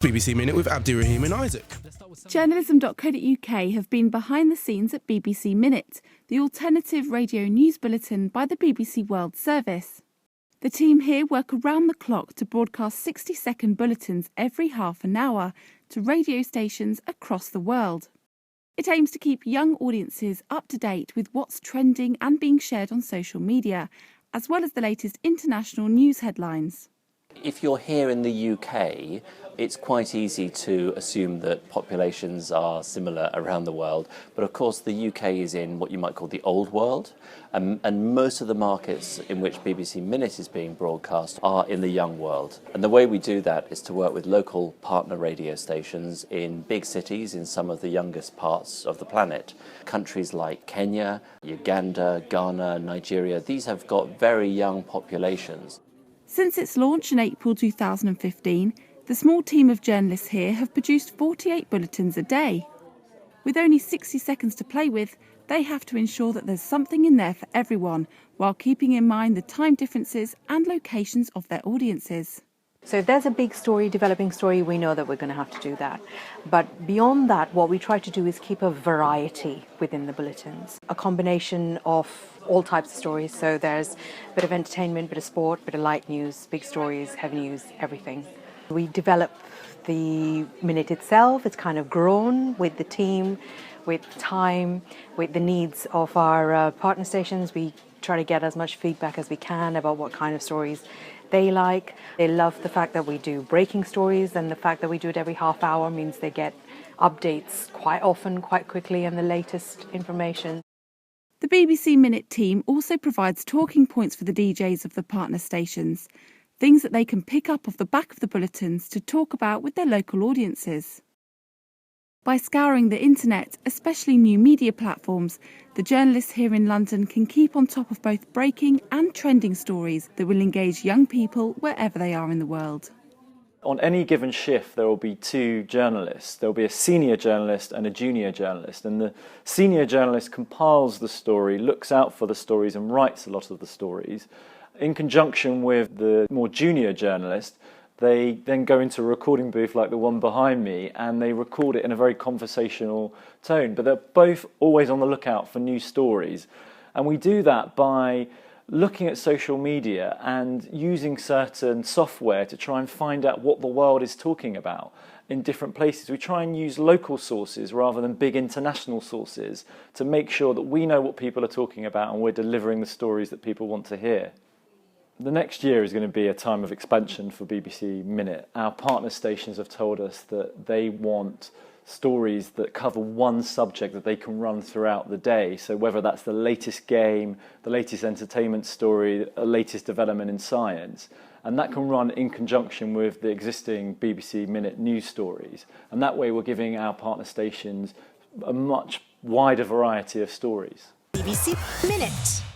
BBC Minute with Abdirahim and Isaac. Journalism.co.uk have been behind the scenes at BBC Minute, the alternative radio news bulletin by the BBC World Service. The team here work around the clock to broadcast 60-second bulletins every half an hour to radio stations across the world. It aims to keep young audiences up to date with what's trending and being shared on social media, as well as the latest international news headlines. If you're here in the UK, it's quite easy to assume that populations are similar around the world, but of course the UK is in what you might call the old world, and most of the markets in which BBC Minute is being broadcast are in the young world. And the way we do that is to work with local partner radio stations in big cities in some of the youngest parts of the planet. Countries like Kenya, Uganda, Ghana, Nigeria, these have got very young populations. Since its launch in April 2015, the small team of journalists here have produced 48 bulletins a day. With only 60 seconds to play with, they have to ensure that there's something in there for everyone, while keeping in mind the time differences and locations of their audiences. So if there's a big story, developing story, we know that we're going to have to do that. But beyond that, what we try to do is keep a variety within the bulletins, a combination of all types of stories. So there's a bit of entertainment, bit of sport, bit of light news, big stories, heavy news, everything. We develop the minute itself. It's kind of grown with the team, with time, with the needs of our partner stations. We try to get as much feedback as we can about what kind of stories they like. They love the fact that we do breaking stories, and the fact that we do it every half hour means they get updates quite often, quite quickly, and the latest information. The BBC Minute team also provides talking points for the DJs of the partner stations, things that they can pick up off the back of the bulletins to talk about with their local audiences. By scouring the internet, especially new media platforms, the journalists here in London can keep on top of both breaking and trending stories that will engage young people wherever they are in the world. On any given shift, there will be two journalists. There will be a senior journalist and a junior journalist. And the senior journalist compiles the story, looks out for the stories and writes a lot of the stories. In conjunction with the more junior journalist, they then go into a recording booth like the one behind me, and they record it in a very conversational tone. But they're both always on the lookout for new stories. And we do that by looking at social media and using certain software to try and find out what the world is talking about in different places. We try and use local sources rather than big international sources to make sure that we know what people are talking about and we're delivering the stories that people want to hear. The next year is going to be a time of expansion for BBC Minute. Our partner stations have told us that they want stories that cover one subject that they can run throughout the day. So whether that's the latest game, the latest entertainment story, the latest development in science, and that can run in conjunction with the existing BBC Minute news stories. And that way we're giving our partner stations a much wider variety of stories. BBC Minute.